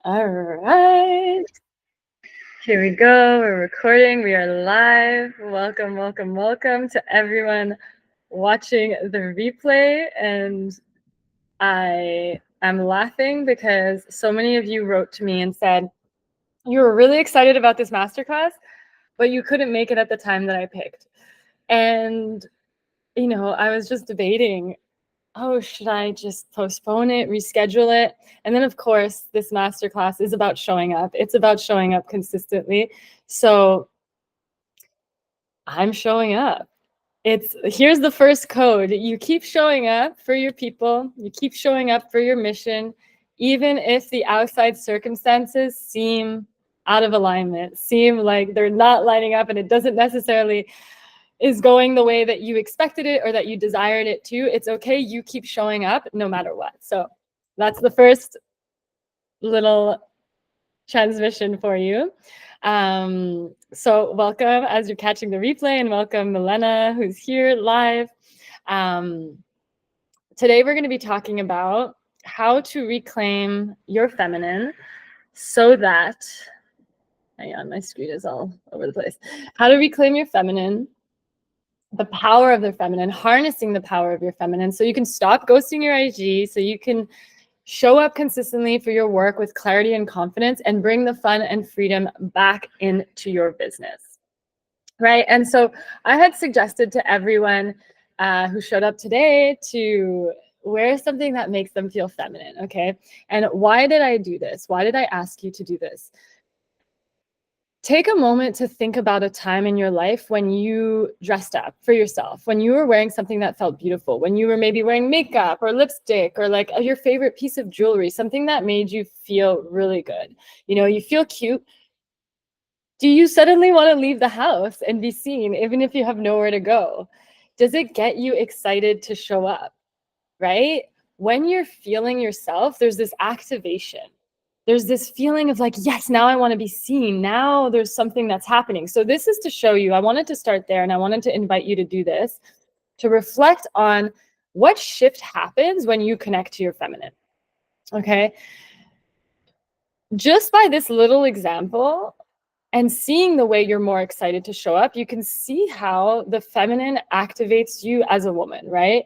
All right. Here we go. We're recording. We are live. Welcome, welcome, welcome to everyone watching the replay. And I am laughing because so many of you wrote to me and said you were really excited about this masterclass, but you couldn't make it at the time that I picked. And, I was just debating, oh, should I just postpone it, reschedule it? And then, of course, this masterclass is about showing up. It's about showing up consistently. So I'm showing up. Here's the first code. You keep showing up for your people. You keep showing up for your mission, even if the outside circumstances seem out of alignment, seem like they're not lining up, and it doesn't necessarily is going the way that you expected it or that you desired it to. It's okay. You keep showing up no matter what. So that's the first little transmission for you. So welcome as you're catching the replay, and welcome Milena, who's here live. Today we're going to be talking about how to reclaim your feminine so that, hang on, my screen is all over the place. How to reclaim your feminine, the power of their feminine, harnessing the power of your feminine so you can stop ghosting your IG, so you can show up consistently for your work with clarity and confidence and bring the fun and freedom back into your business, right? And so I had suggested to everyone who showed up today to wear something that makes them feel feminine, okay? And why did I do this? Why did I ask you to do this? Take a moment to think about a time in your life when you dressed up for yourself, when you were wearing something that felt beautiful, when you were maybe wearing makeup or lipstick or like your favorite piece of jewelry, something that made you feel really good. You feel cute. Do you suddenly want to leave the house and be seen, even if you have nowhere to go? Does it get you excited to show up, right? When you're feeling yourself, there's this activation. There's this feeling of like, yes, now I want to be seen. Now there's something that's happening. So this is to show you, I wanted to start there, and I wanted to invite you to do this, to reflect on what shift happens when you connect to your feminine, okay? Just by this little example and seeing the way you're more excited to show up, you can see how the feminine activates you as a woman, right?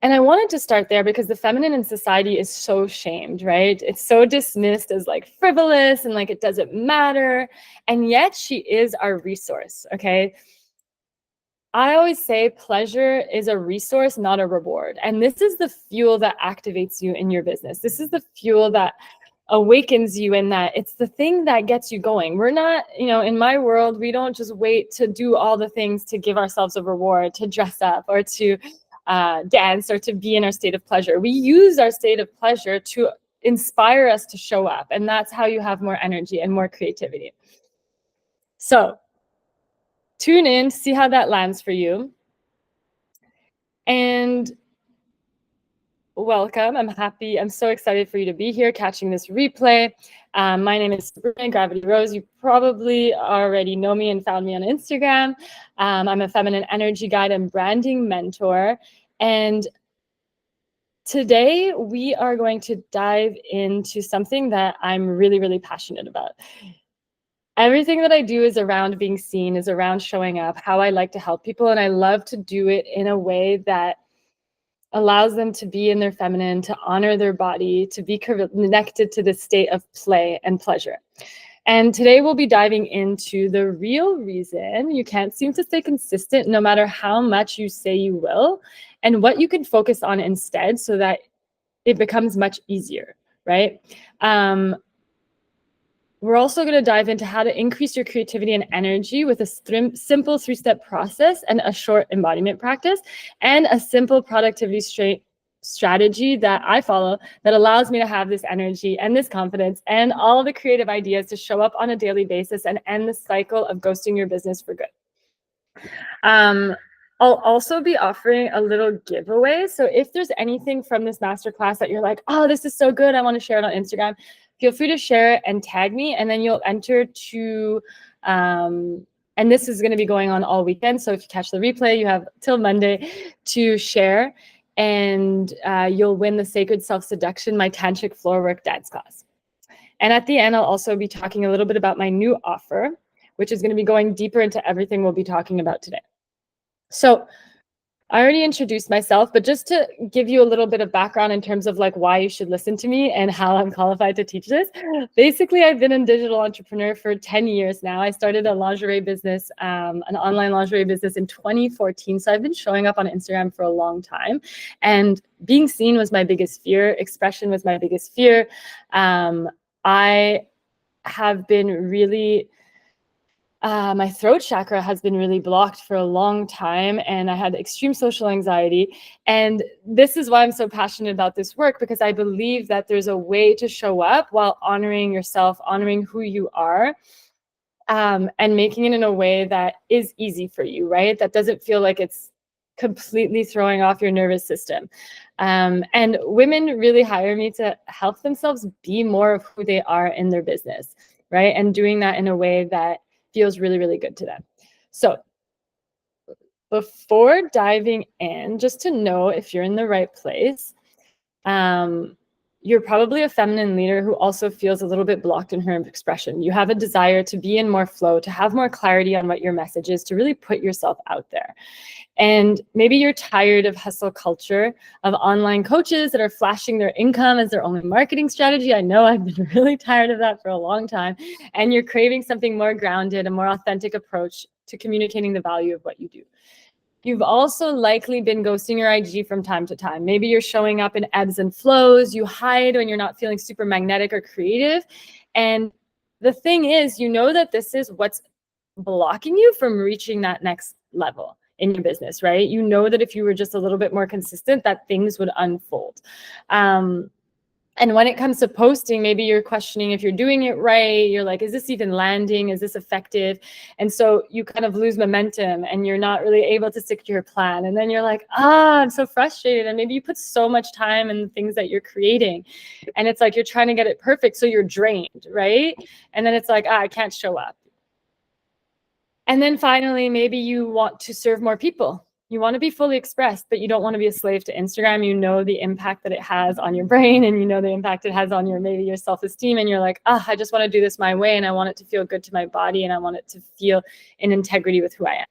And I wanted to start there because the feminine in society is so shamed, right? It's so dismissed as like frivolous and like it doesn't matter. And yet she is our resource, okay? I always say pleasure is a resource, not a reward. And this is the fuel that activates you in your business. This is the fuel that awakens you, in that it's the thing that gets you going. We're not, in my world, we don't just wait to do all the things to give ourselves a reward, to dress up or to dance or to be in our state of pleasure. We use our state of pleasure to inspire us to show up. And that's how you have more energy and more creativity. So tune in, see how that lands for you. And welcome. I'm so excited for you to be here catching this replay. My name is Sabrina Gravity Rose. You probably already know me and found me on Instagram. I'm a feminine energy guide and branding mentor. And today we are going to dive into something that I'm really, really passionate about. Everything that I do is around being seen, is around showing up, how I like to help people. And I love to do it in a way that allows them to be in their feminine, to honor their body, to be connected to the state of play and pleasure. And today we'll be diving into the real reason you can't seem to stay consistent no matter how much you say you will, and what you can focus on instead so that it becomes much easier, right? We're also going to dive into how to increase your creativity and energy with a simple 3-step process and a short embodiment practice, and a simple productivity strategy that I follow that allows me to have this energy and this confidence and all the creative ideas to show up on a daily basis and end the cycle of ghosting your business for good. I'll also be offering a little giveaway. So if there's anything from this masterclass that you're like, oh, this is so good, I want to share it on Instagram, feel free to share it and tag me, and then you'll enter to, and this is going to be going on all weekend. So if you catch the replay, you have till Monday to share, and you'll win the Sacred Self-Seduction, my Tantric Floor Work Dance class. And at the end, I'll also be talking a little bit about my new offer, which is going to be going deeper into everything we'll be talking about today. So I already introduced myself, but just to give you a little bit of background in terms of like why you should listen to me and how I'm qualified to teach this. Basically, I've been a digital entrepreneur for 10 years now. I started a lingerie business, an online lingerie business in 2014. So I've been showing up on Instagram for a long time. And being seen was my biggest fear. Expression was my biggest fear. I have been really... my throat chakra has been really blocked for a long time, and I had extreme social anxiety. And this is why I'm so passionate about this work, because I believe that there's a way to show up while honoring yourself, honoring who you are, and making it in a way that is easy for you, right? That doesn't feel like it's completely throwing off your nervous system. And women really hire me to help themselves be more of who they are in their business, right? And doing that in a way that feels really, really good to them. So before diving in, just to know if you're in the right place, you're probably a feminine leader who also feels a little bit blocked in her expression. You have a desire to be in more flow, to have more clarity on what your message is, to really put yourself out there. And maybe you're tired of hustle culture, of online coaches that are flashing their income as their only marketing strategy. I know I've been really tired of that for a long time. And you're craving something more grounded, a more authentic approach to communicating the value of what you do. You've also likely been ghosting your IG from time to time. Maybe you're showing up in ebbs and flows. You hide when you're not feeling super magnetic or creative. And the thing is, you know that this is what's blocking you from reaching that next level in your business, right? You know that if you were just a little bit more consistent, that things would unfold. And when it comes to posting, maybe you're questioning if you're doing it right. You're like, is this even landing? Is this effective? And so you kind of lose momentum and you're not really able to stick to your plan. And then you're like, I'm so frustrated. And maybe you put so much time in the things that you're creating. And it's like, you're trying to get it perfect. So you're drained, right? And then it's like, I can't show up. And then finally, maybe you want to serve more people. You want to be fully expressed, but you don't want to be a slave to Instagram. You know the impact that it has on your brain, and you know the impact it has on maybe your self-esteem. And you're like, I just want to do this my way, and I want it to feel good to my body, and I want it to feel in integrity with who I am.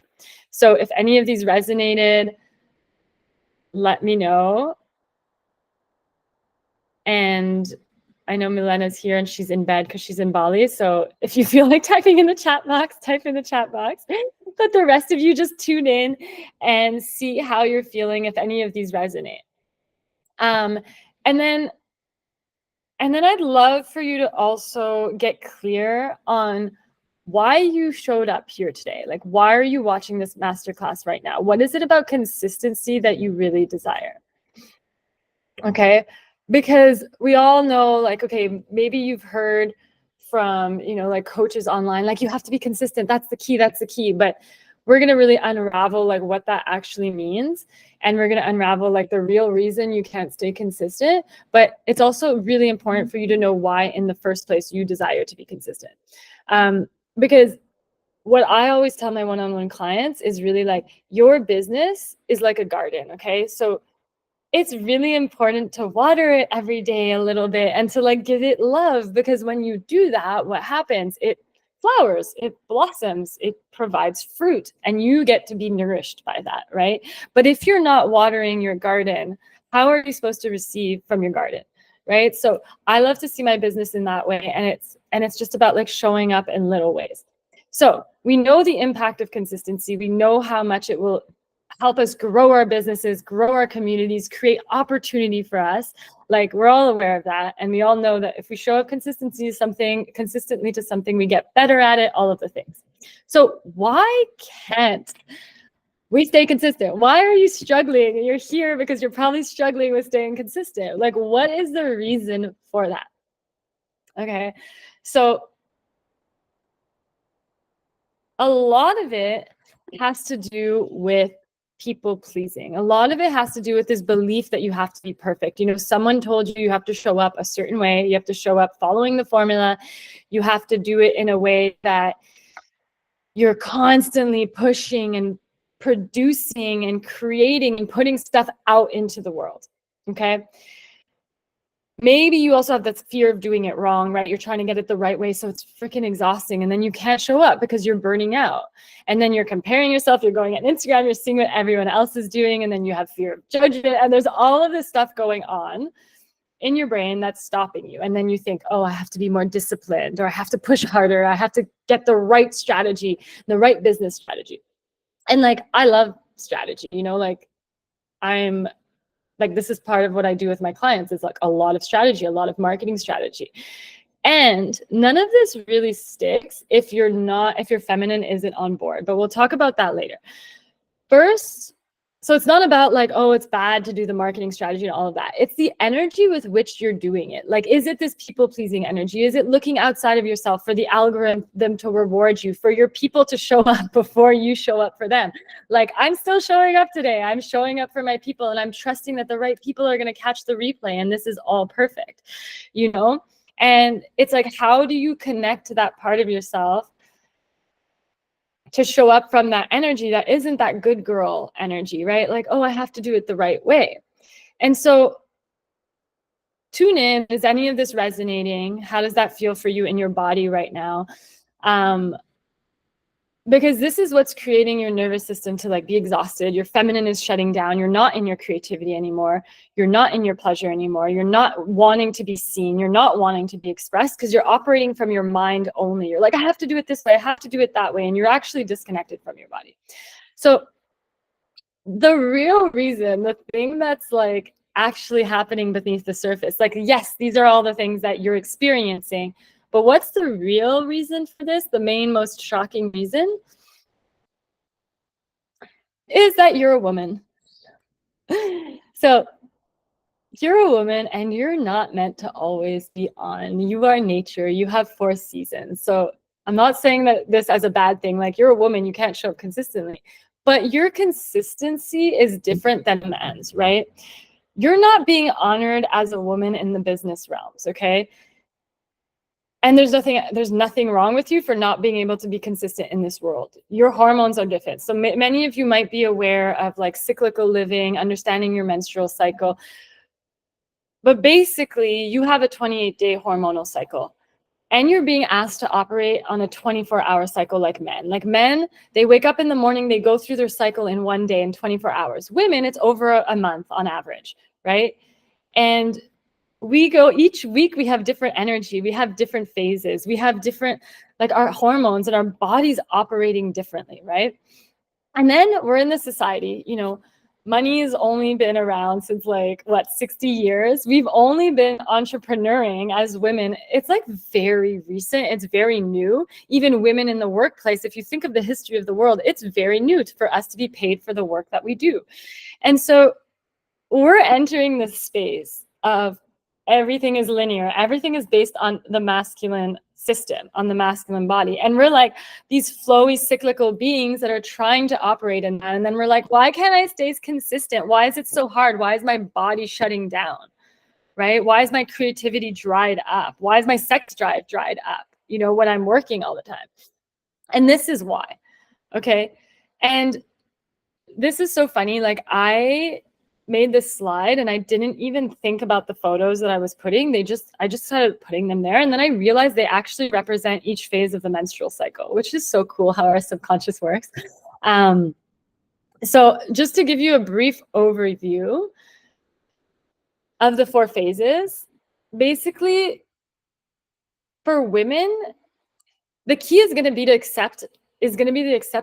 So if any of these resonated, let me know. And I know Milena's here and she's in bed because she's in Bali. So if you feel like typing in the chat box, type in the chat box. But the rest of you just tune in and see how you're feeling if any of these resonate. And then I'd love for you to also get clear on why you showed up here today. Like, why are you watching this masterclass right now? What is it about consistency that you really desire? Okay. Because we all know, like, okay, maybe you've heard from, like coaches online, like you have to be consistent. That's the key. That's the key. But we're going to really unravel like what that actually means. And we're going to unravel like the real reason you can't stay consistent. But it's also really important for you to know why in the first place you desire to be consistent. Because what I always tell my one-on-one clients is really like, your business is like a garden. Okay. So it's really important to water it every day a little bit and to like give it love, because when you do that, what happens? It flowers, it blossoms, it provides fruit, and you get to be nourished by that, right? But if you're not watering your garden, how are you supposed to receive from your garden, right? So I love to see my business in that way, and it's just about like showing up in little ways. So we know the impact of consistency. We know how much it will help us grow our businesses, grow our communities, create opportunity for us. Like, we're all aware of that. And we all know that if we show up consistently to something, we get better at it, all of the things. So why can't we stay consistent? Why are you struggling? You're here because you're probably struggling with staying consistent. Like, what is the reason for that? Okay. So a lot of it has to do with people pleasing. A lot of it has to do with this belief that you have to be perfect. Someone told you have to show up a certain way. You have to show up following the formula. You have to do it in a way that you're constantly pushing and producing and creating and putting stuff out into the world. Okay. maybe you also have this fear of doing it wrong, right? You're trying to get it the right way, so it's freaking exhausting, and then you can't show up because you're burning out. And then you're comparing yourself, you're going on Instagram, you're seeing what everyone else is doing, and then you have fear of judgment, and there's all of this stuff going on in your brain that's stopping you. And then you think, oh, I have to be more disciplined, or I have to push harder, I have to get the right strategy, the right business strategy. And like, I love strategy, you know, like I'm like, this is part of what I do with my clients, is like a lot of strategy, a lot of marketing strategy. And none of this really sticks if your feminine isn't on board, but we'll talk about that later. First, so it's not about like, oh, it's bad to do the marketing strategy and all of that. It's the energy with which you're doing it. Like, is it this people-pleasing energy? Is it looking outside of yourself for the algorithm to reward you, for your people to show up before you show up for them? Like, I'm still showing up today. I'm showing up for my people, and I'm trusting that the right people are going to catch the replay, and this is all perfect, you know? And it's like, how do you connect to that part of yourself to show up from that energy that isn't that good girl energy, right? Like, oh, I have to do it the right way. And so tune in. Is any of this resonating? How does that feel for you in your body right now? Because this is what's creating your nervous system to like be exhausted. Your feminine is shutting down. You're not in your creativity anymore. You're not in your pleasure anymore. You're not wanting to be seen. You're not wanting to be expressed because you're operating from your mind only. You're like, I have to do it this way. I have to do it that way. And you're actually disconnected from your body. So the real reason, the thing that's like actually happening beneath the surface, like, yes, these are all the things that you're experiencing, but what's the real reason for this? The main, most shocking reason is that you're a woman. So you're a woman and you're not meant to always be on. You are nature. You have 4 seasons. So I'm not saying that this as a bad thing. Like, you're a woman, you can't show up consistently. But your consistency is different than men's, right? You're not being honored as a woman in the business realms, okay? And there's nothing wrong with you for not being able to be consistent in this world. Your hormones are different. So many of you might be aware of like cyclical living, understanding your menstrual cycle. But basically, you have a 28-day hormonal cycle. And you're being asked to operate on a 24-hour cycle like men. Like men, they wake up in the morning, they go through their cycle in 1 day in 24 hours. Women, it's over a month on average, right? And we go each week, we have different energy, we have different phases, we have different, like our hormones and our bodies operating differently, right? And then we're in the society, you know, money has only been around since like, what, 60 years? We've only been entrepreneuring as women. It's like very recent. It's very new. Even women in the workplace, if you think of the history of the world, it's very new for us to be paid for the work that we do. And so we're entering this space of everything is linear. Everything is based on the masculine system, on the masculine body. And we're like these flowy cyclical beings that are trying to operate in that. And then we're like, why can't I stay consistent? Why is it so hard? Why is my body shutting down? Right? Why is my creativity dried up? Why is my sex drive dried up? You know, when I'm working all the time. And this is why. Okay. And this is so funny. Like, I made this slide and I didn't even think about the photos that I was putting. I just started putting them there. And then I realized they actually represent each phase of the menstrual cycle, which is so cool how our subconscious works. So just to give you a brief overview of the 4 phases, basically for women, the key is going to be to accept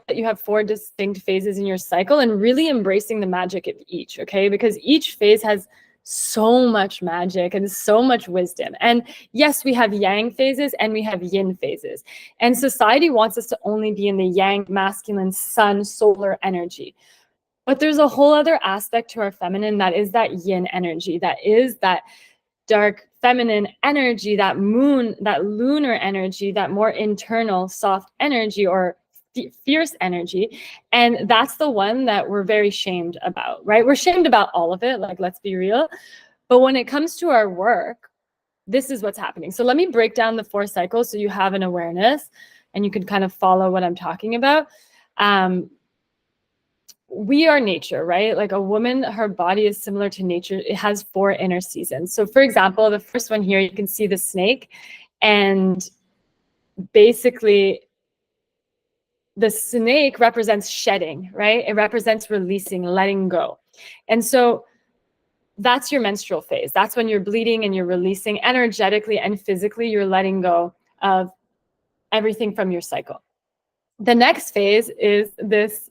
that you have 4 distinct phases in your cycle and really embracing the magic of each, okay? Because each phase has so much magic and so much wisdom. And yes, we have yang phases and we have yin phases. And society wants us to only be in the yang, masculine, sun, solar energy. But there's a whole other aspect to our feminine that is that yin energy, that is that dark feminine energy, that moon, that lunar energy, that more internal soft energy or fierce energy. And that's the one that we're very shamed about, right? We're shamed about all of it, like, let's be real. But when it comes to our work, this is what's happening. So let me break down the 4 cycles so you have an awareness and you can kind of follow what I'm talking about. we are nature, right? Like a woman, her body is similar to nature. It has 4 inner seasons. So for example, the first one here, you can see the snake, and basically the snake represents shedding, right? It represents releasing, letting go. And so that's your menstrual phase. That's when you're bleeding and you're releasing energetically and physically, you're letting go of everything from your cycle. The next phase is this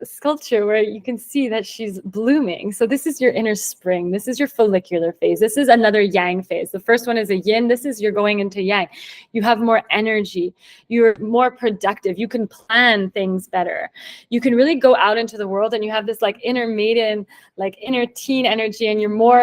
sculpture where you can see that she's blooming. So this is your inner spring. This is your follicular phase. This is another yang phase. The first one is a yin. This is you're going into yang. You have more energy. You're more productive. You can plan things better. You can really go out into the world, and you have this like inner maiden, like inner teen energy, and you're more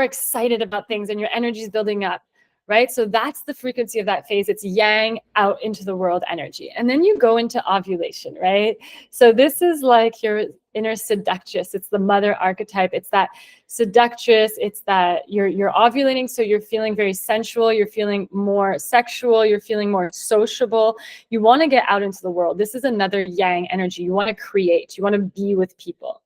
excited about things, and your energy is building up. Right? So that's the frequency of that phase. It's yang out into the world energy. And then you go into ovulation, right? So this is like your inner seductress. It's the mother archetype. It's that seductress. It's that you're ovulating. So you're feeling very sensual. You're feeling more sexual. You're feeling more sociable. You want to get out into the world. This is another yang energy. You want to create. You want to be with people.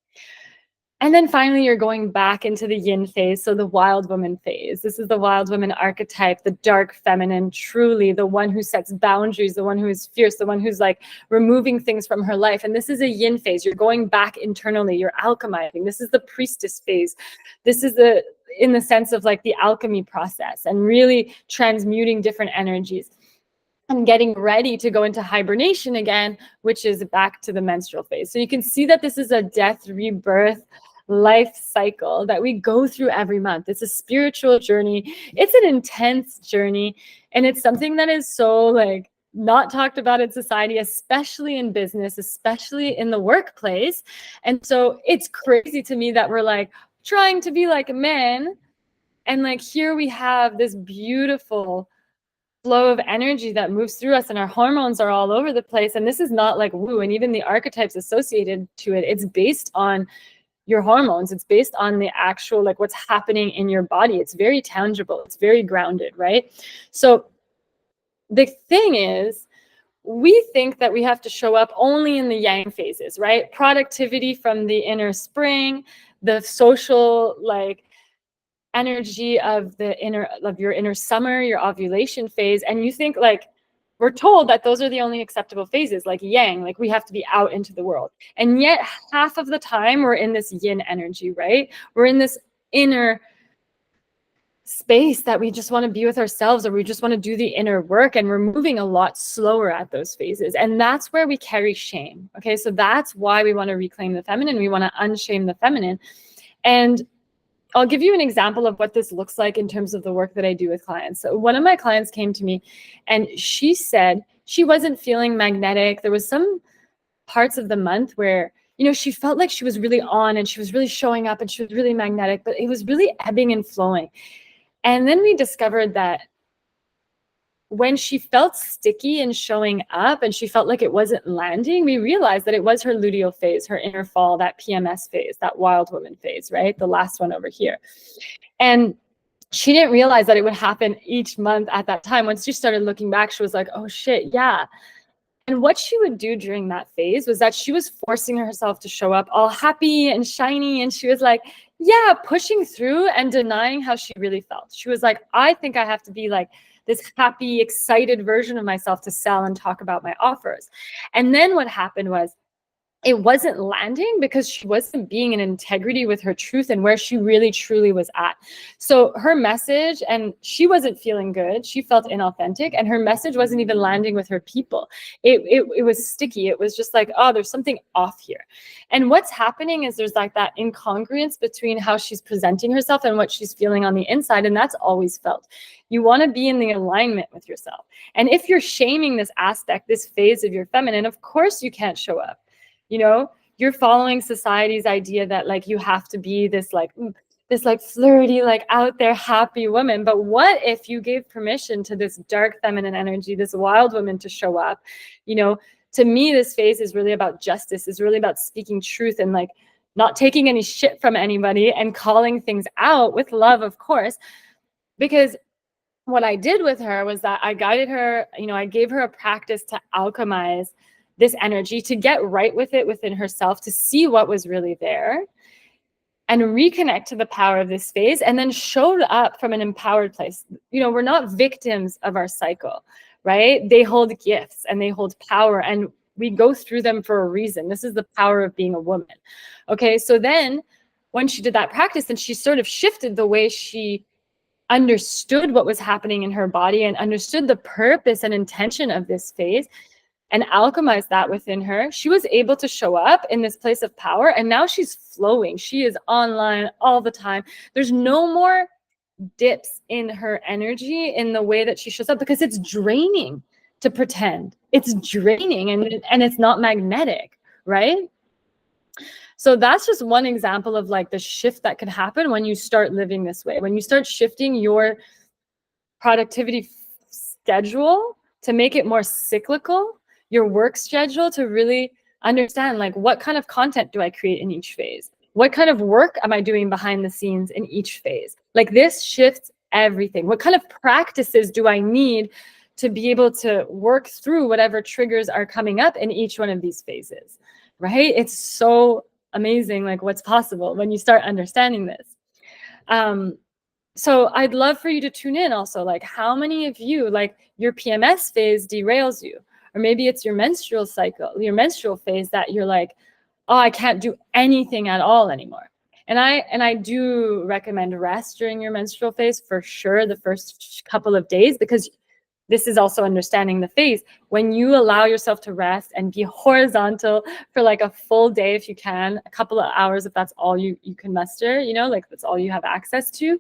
And then finally, you're going back into the yin phase, so the wild woman phase. This is the wild woman archetype, the dark feminine, truly the one who sets boundaries, the one who is fierce, the one who's like removing things from her life. And this is a yin phase. You're going back internally. You're alchemizing. This is the priestess phase. This is in the sense of like the alchemy process and really transmuting different energies. And getting ready to go into hibernation again, which is back to the menstrual phase. So you can see that this is a death, rebirth, life cycle that we go through every month. It's a spiritual journey. It's an intense journey. And it's something that is so like not talked about in society, especially in business, especially in the workplace. And so it's crazy to me that we're like trying to be like men. And like here we have this beautiful flow of energy that moves through us, and our hormones are all over the place. And this is not like woo, and even the archetypes associated to it, it's based on your hormones. It's based on the actual, like what's happening in your body. It's very tangible. It's very grounded, right? So the thing is, we think that we have to show up only in the yang phases, right? Productivity from the inner spring, the social, like energy of your inner summer, your ovulation phase. And you think like we're told that those are the only acceptable phases, like yang, like we have to be out into the world. And yet half of the time we're in this yin energy, right? We're in this inner space that we just want to be with ourselves, or we just want to do the inner work, and we're moving a lot slower at those phases. And that's where we carry shame. Okay, so that's why we want to reclaim the feminine. We want to unshame the feminine. And I'll give you an example of what this looks like in terms of the work that I do with clients. So one of my clients came to me and she said she wasn't feeling magnetic. There was some parts of the month where, you know, she felt like she was really on and she was really showing up and she was really magnetic, but it was really ebbing and flowing. And then we discovered that when she felt sticky and showing up and she felt like it wasn't landing, we realized that it was her luteal phase, her inner fall, that PMS phase, that wild woman phase, right? The last one over here. And she didn't realize that it would happen each month at that time. Once she started looking back, she was like, oh shit, yeah. And what she would do during that phase was that she was forcing herself to show up all happy and shiny. And she was like, yeah, pushing through and denying how she really felt. She was like, I think I have to be like this happy, excited version of myself to sell and talk about my offers. And then what happened was it wasn't landing because she wasn't being in integrity with her truth and where she really truly was at. So her message, and she wasn't feeling good. She felt inauthentic, and her message wasn't even landing with her people. It was sticky. It was just like, oh, there's something off here. And what's happening is there's like that incongruence between how she's presenting herself and what she's feeling on the inside. And that's always felt. You want to be in the alignment with yourself. And if you're shaming this aspect, this phase of your feminine, of course you can't show up. You know, you're following society's idea that like you have to be this like flirty, like out there happy woman. But what if you gave permission to this dark feminine energy, this wild woman to show up? You know, to me, this phase is really about justice, is really about speaking truth and like not taking any shit from anybody and calling things out with love, of course. Because what I did with her was that I guided her, you know, I gave her a practice to alchemize this energy, to get right with it within herself, to see what was really there and reconnect to the power of this phase, and then showed up from an empowered place. You know, we're not victims of our cycle, right? They hold gifts and they hold power, and we go through them for a reason. This is the power of being a woman. Okay, so then when she did that practice, and she sort of shifted the way she understood what was happening in her body and understood the purpose and intention of this phase, and alchemized that within her, she was able to show up in this place of power. And now she's flowing. She is online all the time. There's no more dips in her energy in the way that she shows up, because it's draining to pretend. It's draining, and it's not magnetic, right? So that's just one example of like the shift that could happen when you start living this way, when you start shifting your productivity schedule to make it more cyclical, your work schedule to really understand, like, what kind of content do I create in each phase? What kind of work am I doing behind the scenes in each phase? Like, this shifts everything. What kind of practices do I need to be able to work through whatever triggers are coming up in each one of these phases, right? It's so amazing, like, what's possible when you start understanding this. So I'd love for you to tune in also, like, how many of you, like, your PMS phase derails you, or maybe it's your menstrual cycle, your menstrual phase, that you're like, oh, I can't do anything at all anymore. And I do recommend rest during your menstrual phase for sure, the first couple of days, because this is also understanding the phase. When you allow yourself to rest and be horizontal for like a full day, if you can, a couple of hours, if that's all you can muster, you know, like that's all you have access to.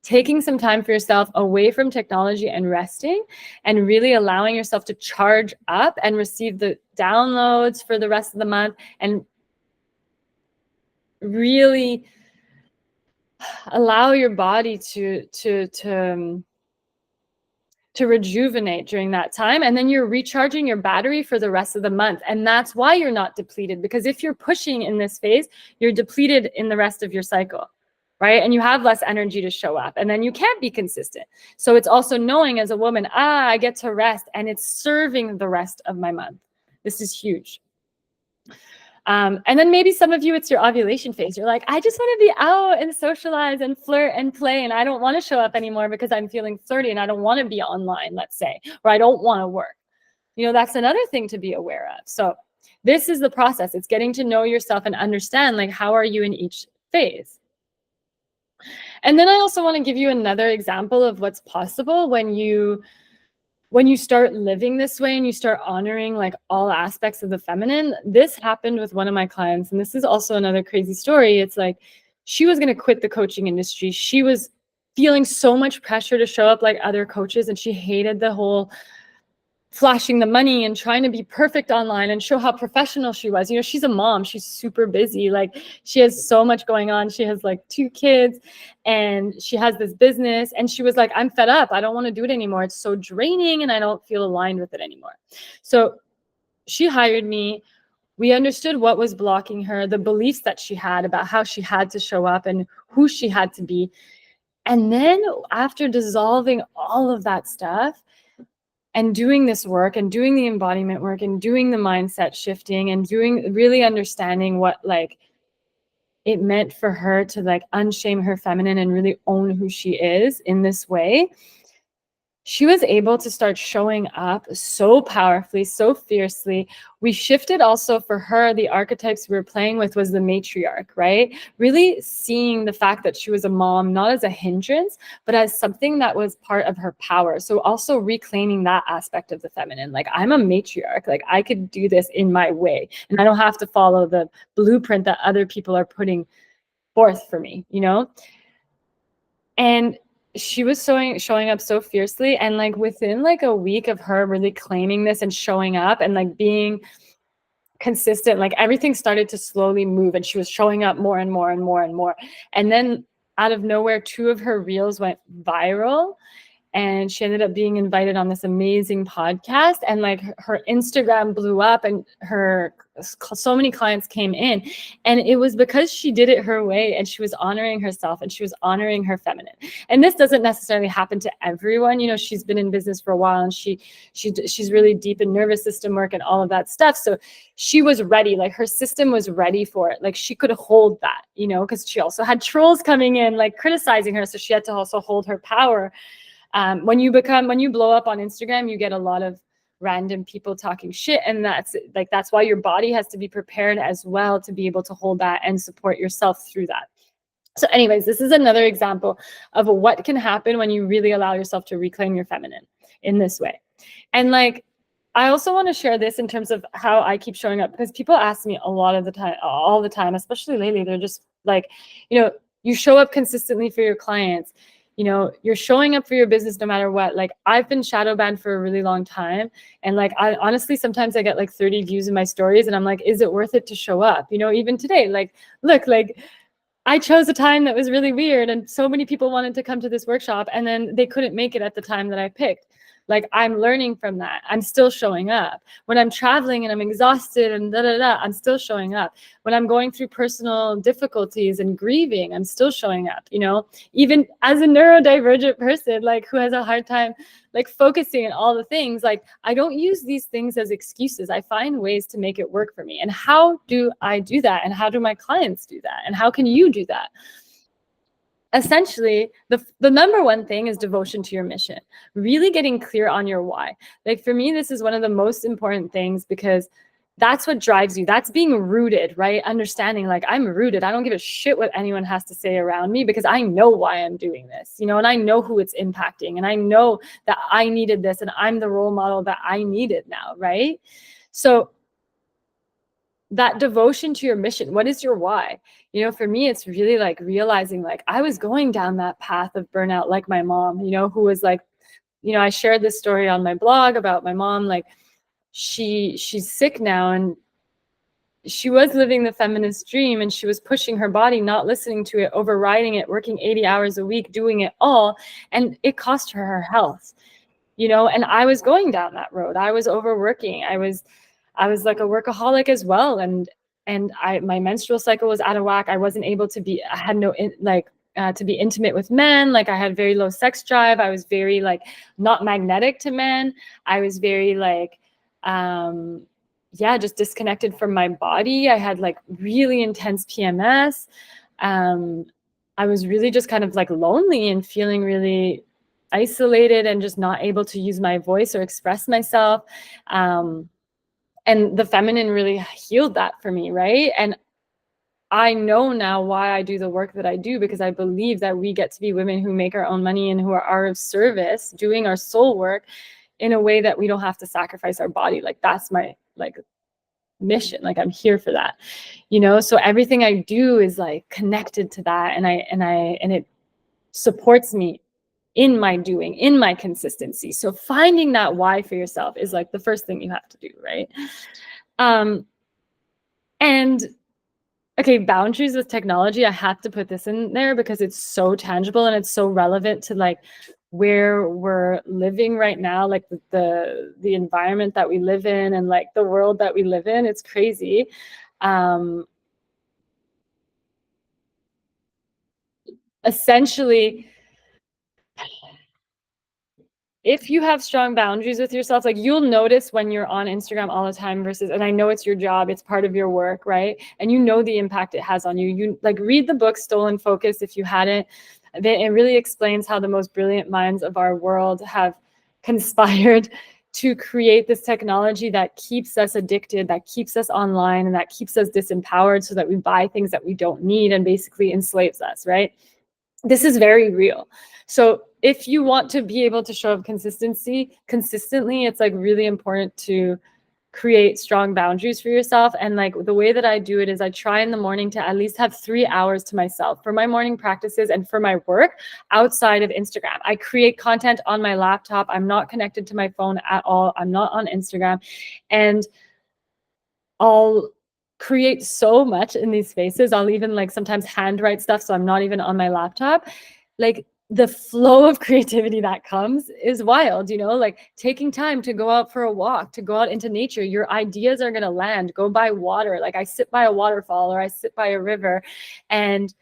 Taking some time for yourself away from technology and resting, and really allowing yourself to charge up and receive the downloads for the rest of the month, and really allow your body to rejuvenate during that time. And then you're recharging your battery for the rest of the month. And that's why you're not depleted, because if you're pushing in this phase, you're depleted in the rest of your cycle, right? And you have less energy to show up, and then you can't be consistent. So it's also knowing as a woman, I get to rest, and it's serving the rest of my month. This is huge. And then maybe some of you, it's your ovulation phase. You're like, I just want to be out and socialize and flirt and play, and I don't want to show up anymore because I'm feeling flirty and I don't want to be online, let's say, or I don't want to work. You know, that's another thing to be aware of. So this is the process. It's getting to know yourself and understand, like, how are you in each phase? And then I also want to give you another example of what's possible when you start living this way and you start honoring like all aspects of the feminine. This happened with one of my clients, and this is also another crazy story. It's like, she was going to quit the coaching industry. She was feeling so much pressure to show up like other coaches, and she hated the whole flashing the money and trying to be perfect online and show how professional she was. You know, she's a mom, she's super busy. Like, she has so much going on. She has like 2 kids and she has this business, and she was like, I'm fed up. I don't want to do it anymore. It's so draining and I don't feel aligned with it anymore. So she hired me. We understood what was blocking her, the beliefs that she had about how she had to show up and who she had to be. And then after dissolving all of that stuff, and doing this work and doing the embodiment work and doing the mindset shifting and doing really understanding what like it meant for her to like unshame her feminine and really own who she is in this way, she was able to start showing up so powerfully, so fiercely. We shifted also for her, the archetypes we were playing with was the matriarch, right? Really seeing the fact that she was a mom, not as a hindrance, but as something that was part of her power. So also reclaiming that aspect of the feminine. Like, I'm a matriarch, like I could do this in my way, and I don't have to follow the blueprint that other people are putting forth for me, you know? And she was showing up so fiercely, and like within like a week of her really claiming this and showing up and like being consistent, like everything started to slowly move, and she was showing up more and more and more and more. And then out of nowhere, 2 of her reels went viral, and she ended up being invited on this amazing podcast, and like her Instagram blew up, and so many clients came in, and it was because she did it her way, and she was honoring herself, and she was honoring her feminine. And this doesn't necessarily happen to everyone. You know, she's been in business for a while, and she's really deep in nervous system work and all of that stuff. So she was ready, like her system was ready for it. Like she could hold that, you know, because she also had trolls coming in, like criticizing her. So she had to also hold her power. When you blow up on Instagram, you get a lot of random people talking shit. And that's why your body has to be prepared as well to be able to hold that and support yourself through that. So anyways, this is another example of what can happen when you really allow yourself to reclaim your feminine in this way. And like, I also want to share this in terms of how I keep showing up, because people ask me a lot of the time, all the time, especially lately. They're just like, you know, you show up consistently for your clients. You know, you're showing up for your business no matter what. Like, I've been shadow banned for a really long time. And like, I honestly, sometimes I get like 30 views in my stories and I'm like, is it worth it to show up? You know, even today, like, look, like I chose a time that was really weird, and so many people wanted to come to this workshop, and then they couldn't make it at the time that I picked. Like, I'm learning from that. I'm still showing up. When I'm traveling and I'm exhausted and I'm still showing up. When I'm going through personal difficulties and grieving, I'm still showing up, you know, even as a neurodivergent person, like who has a hard time like focusing on all the things. Like, I don't use these things as excuses. I find ways to make it work for me. And how do I do that? And how do my clients do that? And how can you do that? Essentially, the number one thing is devotion to your mission, really getting clear on your why. Like, for me, this is one of the most important things, because that's what drives you. That's being rooted, right? Understanding, like, I'm rooted. I don't give a shit what anyone has to say around me, because I know why I'm doing this, you know, and I know who it's impacting, and I know that I needed this, and I'm the role model that I needed now, right? So that devotion to your mission, what is your why? You know, for me, it's really like realizing, like, I was going down that path of burnout, like my mom, you know, who was like, you know, I shared this story on my blog about my mom. Like, she's sick now, and she was living the feminist dream, and she was pushing her body, not listening to it, overriding it, working 80 hours a week, doing it all, and it cost her health, you know. And I was going down that road. I was overworking. I was like a workaholic as well. And my menstrual cycle was out of whack. I wasn't able to be, I had no, to be intimate with men. Like, I had very low sex drive. I was very like not magnetic to men. I was very like, just disconnected from my body. I had like really intense PMS. I was really just kind of like lonely and feeling really isolated and just not able to use my voice or express myself. And the feminine really healed that for me, right? And I know now why I do the work that I do, because I believe that we get to be women who make our own money and who are of service, doing our soul work in a way that we don't have to sacrifice our body. Like, that's my like mission. Like, I'm here for that, you know? So everything I do is like connected to that. And it supports me in my doing, in my consistency. So finding that why for yourself is like the first thing you have to do, right? And okay, boundaries with technology, I have to put this in there because it's so tangible and it's so relevant to like where we're living right now, like the environment that we live in and like the world that we live in. It's crazy. Essentially, if you have strong boundaries with yourself, like, you'll notice when you're on Instagram all the time versus, and I know it's your job, it's part of your work, right? And you know the impact it has on you. You like read the book Stolen Focus if you hadn't. It really explains how the most brilliant minds of our world have conspired to create this technology that keeps us addicted, that keeps us online, and that keeps us disempowered so that we buy things that we don't need and basically enslaves us, right? This is very real. So if you want to be able to show up consistently, it's like really important to create strong boundaries for yourself. And like the way that I do it is I try in the morning to at least have 3 hours to myself for my morning practices and for my work outside of Instagram. I create content on my laptop. I'm not connected to my phone at all. I'm not on Instagram. And I'll create so much in these spaces. I'll even like sometimes handwrite stuff, so I'm not even on my laptop. Like, the flow of creativity that comes is wild, you know, like taking time to go out for a walk, to go out into nature. Your ideas are going to land. Go by water. Like I sit by a waterfall or I sit by a river, and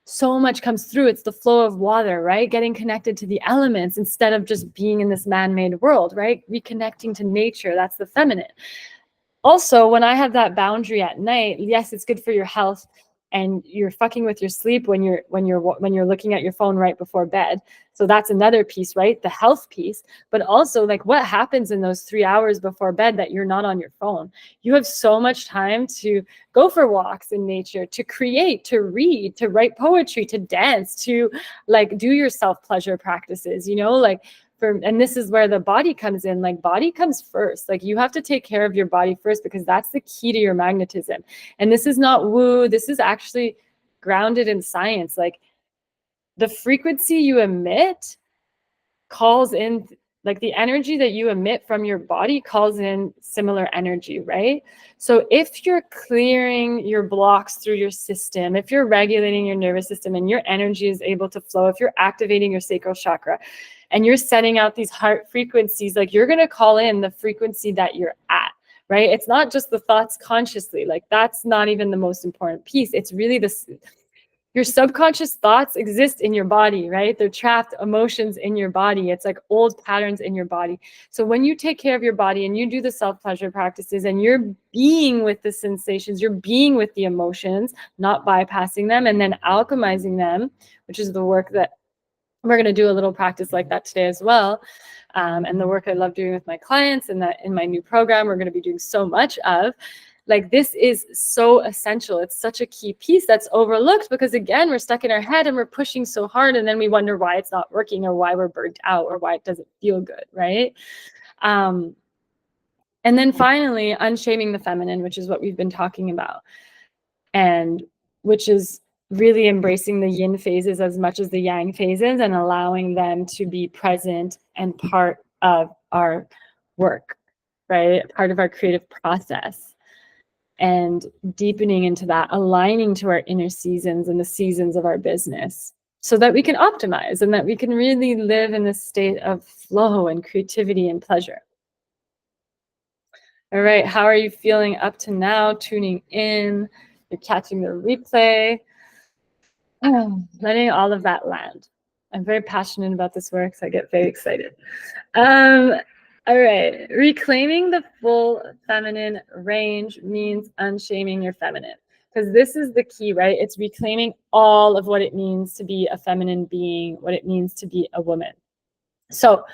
so much comes through. It's the flow of water, right? Getting connected to the elements instead of just being in this man-made world, right? Reconnecting to nature. That's the feminine. Also, when I have that boundary at night, yes, it's good for your health, and you're fucking with your sleep when you're looking at your phone right before bed. So that's another piece, right? The health piece. But also, like, what happens in those 3 hours before bed that you're not on your phone? You have so much time to go for walks in nature, to create, to read, to write poetry, to dance, to like do your self-pleasure practices, you know, like and this is where the body comes in. Like, body comes first. Like, you have to take care of your body first, because that's the key to your magnetism. And this is not woo, this is actually grounded in science. Like, the frequency you emit calls in, like the energy that you emit from your body calls in similar energy, right? So if you're clearing your blocks through your system, if you're regulating your nervous system and your energy is able to flow, if you're activating your sacral chakra and you're setting out these heart frequencies, like, you're going to call in the frequency that you're at, right? It's not just the thoughts consciously. Like, that's not even the most important piece. It's really this. Your subconscious thoughts exist in your body, right? They're trapped emotions in your body. It's like old patterns in your body. So when you take care of your body and you do the self-pleasure practices and you're being with the sensations, you're being with the emotions, not bypassing them and then alchemizing them, which is the work that we're going to do a little practice like that today as well. And the work I love doing with my clients, and that in my new program, we're going to be doing so much of. Like, this is so essential. It's such a key piece that's overlooked, because again, we're stuck in our head and we're pushing so hard, and then we wonder why it's not working, or why we're burnt out, or why it doesn't feel good, right? And then finally, unshaming the feminine, which is what we've been talking about, and which is really embracing the yin phases as much as the yang phases, and allowing them to be present and part of our work, right? Part of our creative process. And deepening into that, aligning to our inner seasons and the seasons of our business, so that we can optimize and that we can really live in this state of flow and creativity and pleasure. All right, how are you feeling up to now? Tuning in, you're catching the replay, letting all of that land. I'm very passionate about this work, so I get very excited. All right, reclaiming the full feminine range means unshaming your feminine, because this is the key, right? It's reclaiming all of what it means to be a feminine being, what it means to be a woman. So,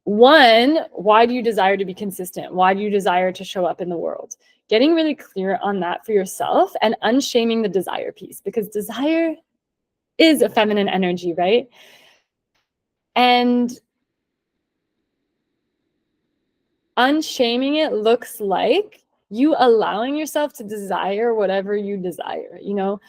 one, why do you desire to be consistent? Why do you desire to show up in the world? Getting really clear on that for yourself, and unshaming the desire piece, because desire is a feminine energy, right? And unshaming it looks like you allowing yourself to desire whatever you desire. You know,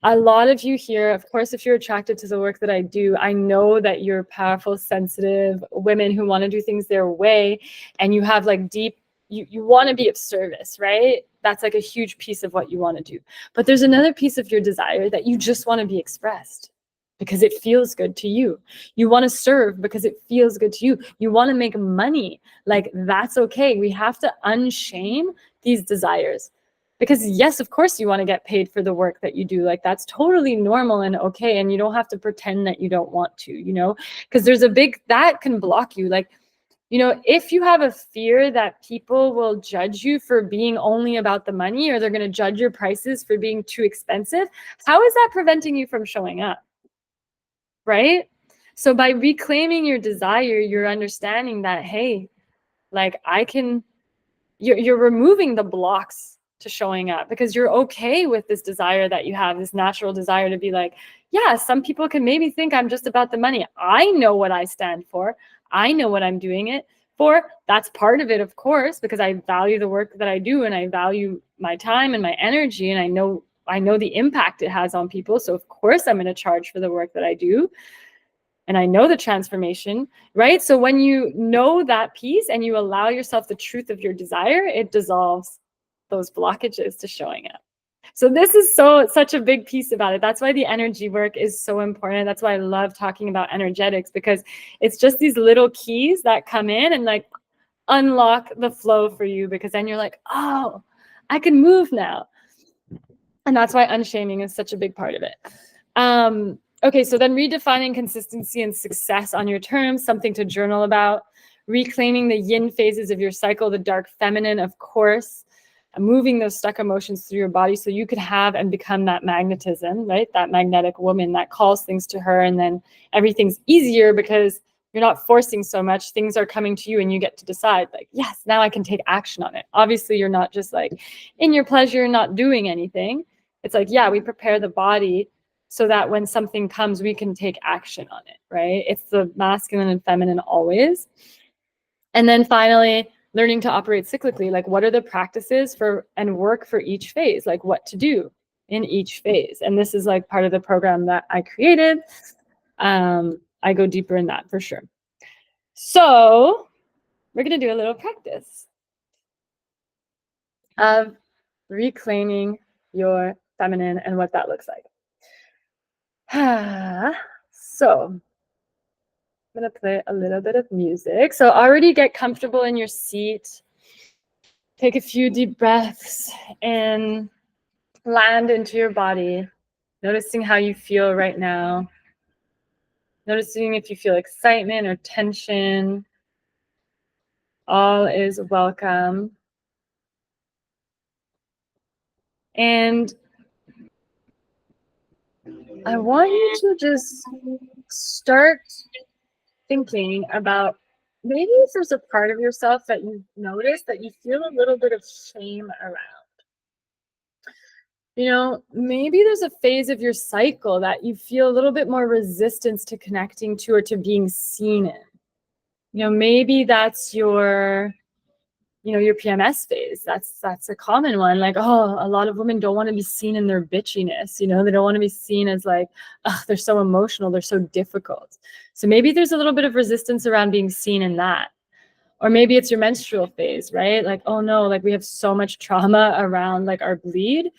a lot of you here, of course, if you're attracted to the work that I do, I know that you're powerful, sensitive women who want to do things their way, and you have like deep, you want to be of service, right? That's like a huge piece of what you want to do. But there's another piece of your desire that you just want to be expressed, because it feels good to you. You want to serve because it feels good to you. You want to make money. Like, that's okay. We have to unshame these desires, because yes, of course you want to get paid for the work that you do. Like, that's totally normal and okay. And you don't have to pretend that you don't want to, you know, because there's a big, that can block you. Like, you know, if you have a fear that people will judge you for being only about the money, or they're going to judge your prices for being too expensive, how is that preventing you from showing up? Right? So by reclaiming your desire, you're understanding that, hey, like, you're removing the blocks to showing up, because you're okay with this desire that you have, this natural desire to be like, yeah, some people can maybe think I'm just about the money. I know what I stand for. I know what I'm doing it for. That's part of it, of course, because I value the work that I do, and I value my time and my energy, and I know the impact it has on people. So of course I'm going to charge for the work that I do. And I know the transformation, right? So when you know that piece and you allow yourself the truth of your desire, it dissolves those blockages to showing up. So this is such a big piece about it. That's why the energy work is so important. That's why I love talking about energetics, because it's just these little keys that come in and like unlock the flow for you, because then you're like, oh, I can move now. And that's why unshaming is such a big part of it. Okay, so then redefining consistency and success on your terms, something to journal about. Reclaiming the yin phases of your cycle, the dark feminine, of course. Moving those stuck emotions through your body so you could have and become that magnetism, right? That magnetic woman that calls things to her, and then everything's easier because you're not forcing so much. Things are coming to you and you get to decide, like, yes, now I can take action on it. Obviously, you're not just like in your pleasure, not doing anything. It's like, yeah, we prepare the body so that when something comes, we can take action on it, right? It's the masculine and feminine always. And then finally, learning to operate cyclically, like what are the practices for and work for each phase, like what to do in each phase. And this is like part of the program that I created. I go deeper in that for sure. So we're going to do a little practice of reclaiming your feminine and what that looks like. So I'm going to play a little bit of music. So already get comfortable in your seat. Take a few deep breaths and land into your body, noticing how you feel right now. Noticing if you feel excitement or tension. All is welcome. And I want you to just start thinking about maybe if there's a part of yourself that you notice that you feel a little bit of shame around. You know, maybe there's a phase of your cycle that you feel a little bit more resistance to connecting to or to being seen in. You know, maybe that's your PMS phase. That's a common one. Like, oh, a lot of women don't want to be seen in their bitchiness. You know, they don't want to be seen as like, oh, they're so emotional, they're so difficult. So maybe there's a little bit of resistance around being seen in that. Or maybe it's your menstrual phase, right? Like, oh no, like we have so much trauma around like our bleed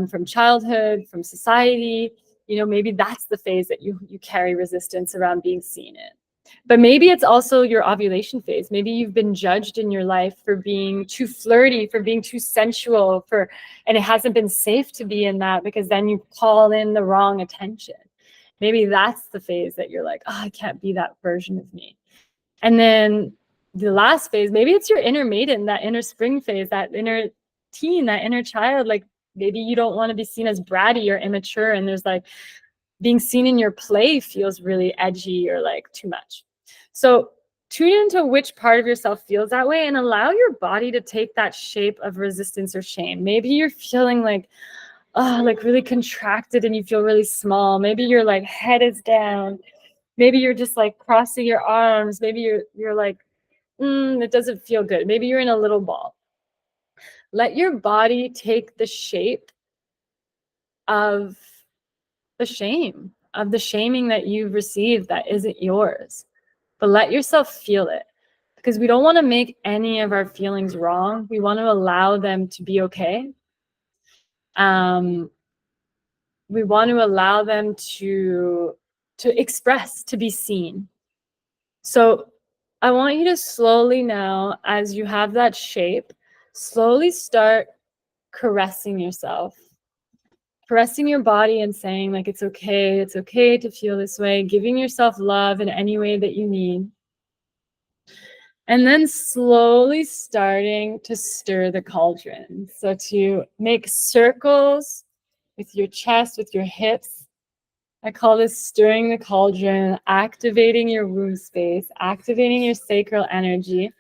from childhood, from society. You know, maybe that's the phase that you carry resistance around being seen in. But maybe it's also your ovulation phase. Maybe you've been judged in your life for being too flirty, for being too sensual, and it hasn't been safe to be in that because then you call in the wrong attention. Maybe that's the phase that you're like, oh, I can't be that version of me. And then the last phase, maybe it's your inner maiden, that inner spring phase, that inner teen, that inner child. Like maybe you don't want to be seen as bratty or immature, and there's like being seen in your play feels really edgy or like too much. So tune into which part of yourself feels that way and allow your body to take that shape of resistance or shame. Maybe you're feeling like, oh, like really contracted and you feel really small. Maybe your like head is down. Maybe you're just like crossing your arms. Maybe you're like, it doesn't feel good. Maybe you're in a little ball. Let your body take the shape of the shame, of the shaming that you've received that isn't yours. But let yourself feel it, because we don't want to make any of our feelings wrong. We want to allow them to be okay. We want to allow them to express, to be seen. So I want you to slowly now, as you have that shape, slowly start caressing yourself, caressing your body and saying like, it's okay to feel this way, giving yourself love in any way that you need. And then slowly starting to stir the cauldron. So to make circles with your chest, with your hips. I call this stirring the cauldron, activating your womb space, activating your sacral energy.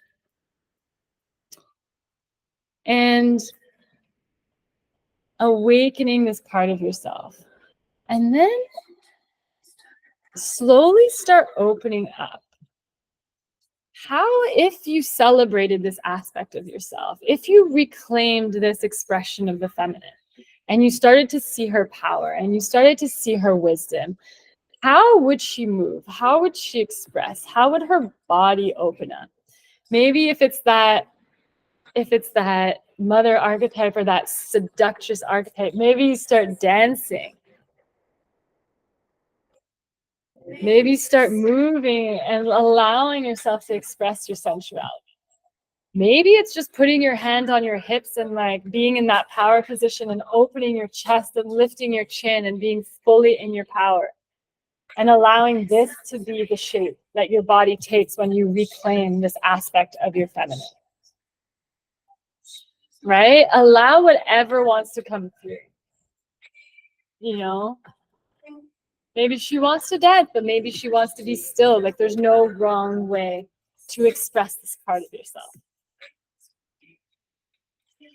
And awakening this part of yourself. And then slowly start opening up. How if you celebrated this aspect of yourself, if you reclaimed this expression of the feminine, and you started to see her power, and you started to see her wisdom, how would she move? How would she express? How would her body open up? Maybe if it's that mother archetype or that seductress archetype, maybe you start dancing. Maybe start moving and allowing yourself to express your sensuality. Maybe it's just putting your hand on your hips and like being in that power position and opening your chest and lifting your chin and being fully in your power and allowing this to be the shape that your body takes when you reclaim this aspect of your feminine. Right? Allow whatever wants to come through. You know? Maybe she wants to dance, but maybe she wants to be still. Like there's no wrong way to express this part of yourself.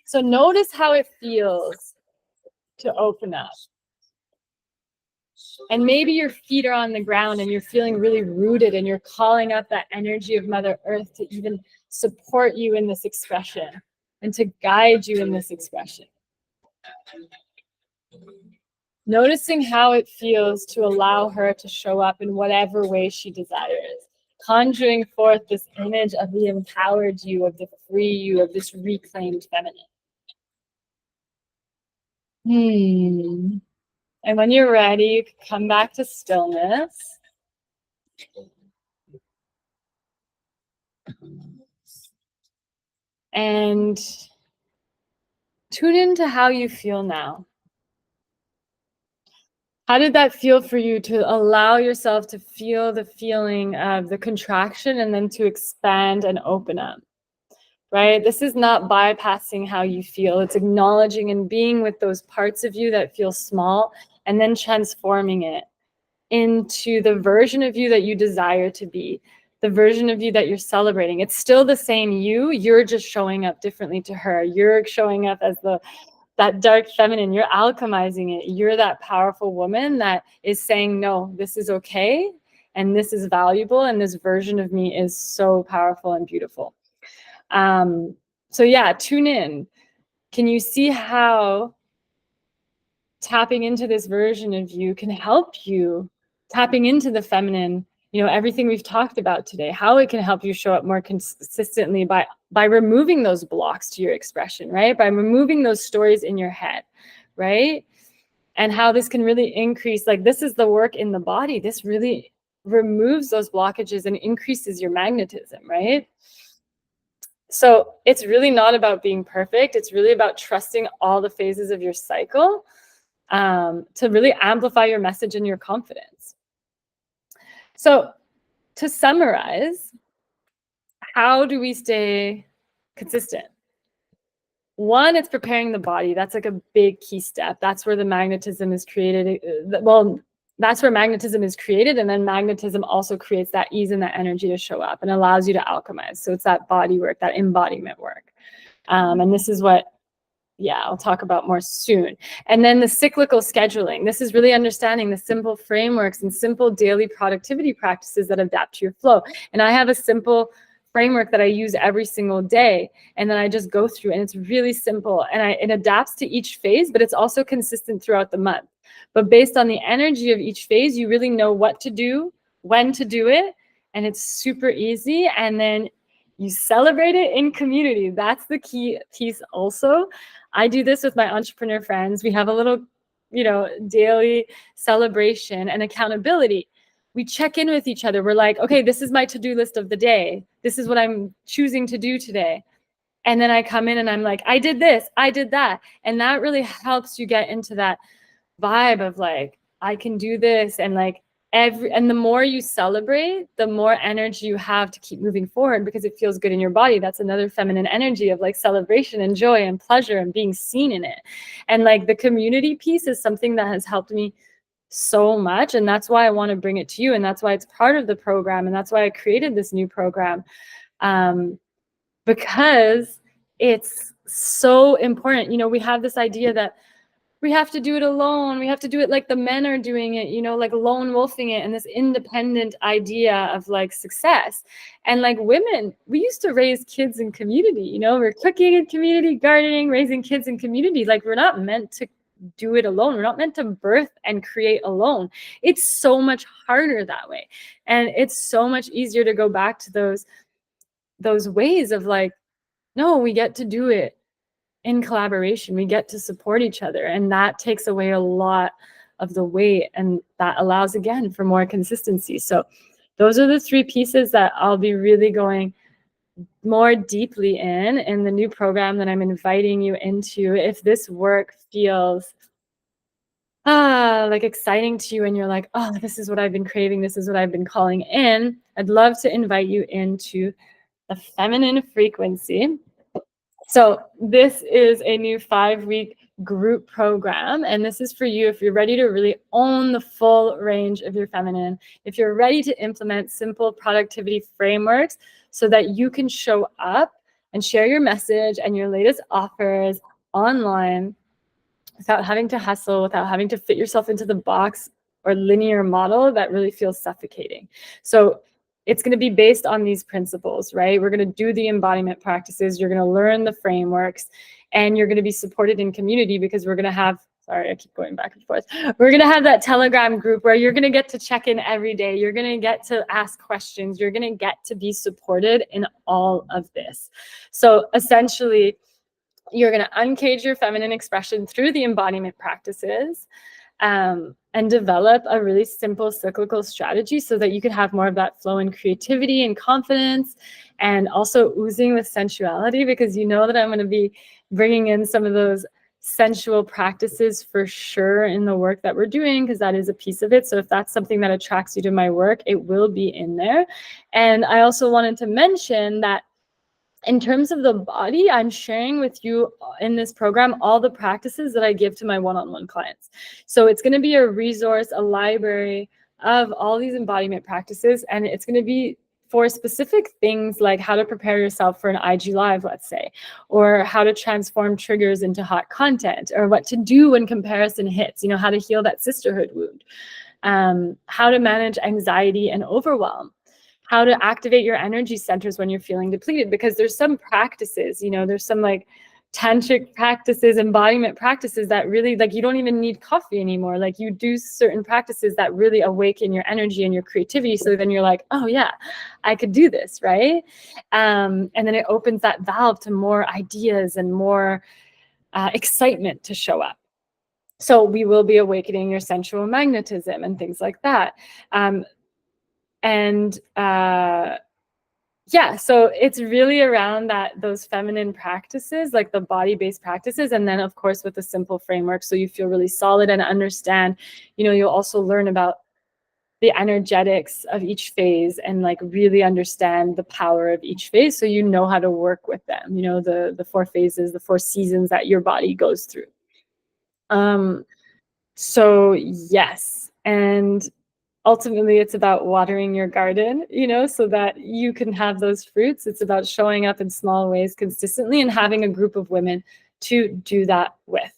So notice how it feels to open up. And maybe your feet are on the ground and you're feeling really rooted and you're calling up that energy of Mother Earth to even support you in this expression and to guide you in this expression. Noticing how it feels to allow her to show up in whatever way she desires. Conjuring forth this image of the empowered you, of the free you, of this reclaimed feminine. And when you're ready, you can come back to stillness. And tune into how you feel now. How did that feel for you to allow yourself to feel the feeling of the contraction and then to expand and open up? Right? This is not bypassing how you feel. It's acknowledging and being with those parts of you that feel small and then transforming it into the version of you that you desire to be, the version of you that you're celebrating. It's still the same you. You're just showing up differently to her. You're showing up as that dark feminine. You're alchemizing it. You're that powerful woman that is saying, no, this is okay. And this is valuable. And this version of me is so powerful and beautiful. So yeah, tune in. Can you see how tapping into this version of you can help you tapping into the feminine, you know, everything we've talked about today, how it can help you show up more consistently by removing those blocks to your expression, right? By removing those stories in your head, right? And how this can really increase, like this is the work in the body. This really removes those blockages and increases your magnetism, right? So it's really not about being perfect. It's really about trusting all the phases of your cycle to really amplify your message and your confidence. So to summarize, how do we stay consistent? One, it's preparing the body. That's like a big key step. That's where the magnetism is created. Well, that's where magnetism is created. And then magnetism also creates that ease and that energy to show up and allows you to alchemize. So it's that body work, that embodiment work. And this is what, yeah, I'll talk about more soon. And then the cyclical scheduling. This is really understanding the simple frameworks and simple daily productivity practices that adapt to your flow. And I have a simple framework that I use every single day. And then I just go through, and it's really simple. And it adapts to each phase, but it's also consistent throughout the month. But based on the energy of each phase, you really know what to do, when to do it. And it's super easy. And then you celebrate it in community. That's the key piece also. I do this with my entrepreneur friends. We have a little, you know, daily celebration and accountability. We check in with each other. We're like, okay, this is my to-do list of the day. This is what I'm choosing to do today. And then I come in and I'm like, I did this, I did that. And that really helps you get into that vibe of like, I can do this. And like and the more you celebrate, the more energy you have to keep moving forward because it feels good in your body. That's another feminine energy of like celebration and joy and pleasure and being seen in it. And like the community piece is something that has helped me so much. And that's why I want to bring it to you. And that's why it's part of the program. And that's why I created this new program. Because it's so important. You know, we have this idea that we have to do it alone. We have to do it like the men are doing it, you know, like lone wolfing it, and this independent idea of like success. And like women, we used to raise kids in community, you know, we're cooking in community, gardening, raising kids in community. Like we're not meant to do it alone. We're not meant to birth and create alone. It's so much harder that way. And it's so much easier to go back to those ways of like, no, we get to do it in collaboration. We get to support each other, and that takes away a lot of the weight, and that allows, again, for more consistency. So those are the 3 pieces that I'll be really going more deeply in the new program that I'm inviting you into. If this work feels like exciting to you and you're like, oh, this is what I've been craving, this is what I've been calling in, I'd love to invite you into the feminine frequency. So this is a new 5-week group program, and this is for you if you're ready to really own the full range of your feminine, if you're ready to implement simple productivity frameworks so that you can show up and share your message and your latest offers online without having to hustle, without having to fit yourself into the box or linear model that really feels suffocating. So it's going to be based on these principles, right? We're going to do the embodiment practices. You're going to learn the frameworks, and you're going to be supported in community because we're going to have, sorry, I keep going back and forth. We're going to have that Telegram group where you're going to get to check in every day. You're going to get to ask questions. You're going to get to be supported in all of this. So essentially, you're going to uncage your feminine expression through the embodiment practices, and develop a really simple cyclical strategy so that you can have more of that flow and creativity and confidence, and also oozing with sensuality, because you know that I'm going to be bringing in some of those sensual practices for sure in the work that we're doing, because that is a piece of it. So if that's something that attracts you to my work, it will be in there. And I also wanted to mention that in terms of the body, I'm sharing with you in this program all the practices that I give to my one-on-one clients. So it's going to be a resource, a library of all these embodiment practices, and it's going to be for specific things like how to prepare yourself for an IG Live, let's say, or how to transform triggers into hot content, or what to do when comparison hits, how to heal that sisterhood wound, how to manage anxiety and overwhelm, how to activate your energy centers when you're feeling depleted, because there's some practices, there's some like tantric practices, embodiment practices that really, like, you don't even need coffee anymore. Like, you do certain practices that really awaken your energy and your creativity. So then you're like, oh yeah, I could do this, right? And then it opens that valve to more ideas and more excitement to show up. So we will be awakening your sensual magnetism and things like that. Yeah, so it's really around those feminine practices, like the body-based practices, and then of course with a simple framework, so you feel really solid and understand. You'll also learn about the energetics of each phase and like really understand the power of each phase, so you know how to work with them. The 4 phases, the 4 seasons that your body goes through. So yes, and ultimately it's about watering your garden, so that you can have those fruits. It's about showing up in small ways consistently and having a group of women to do that with.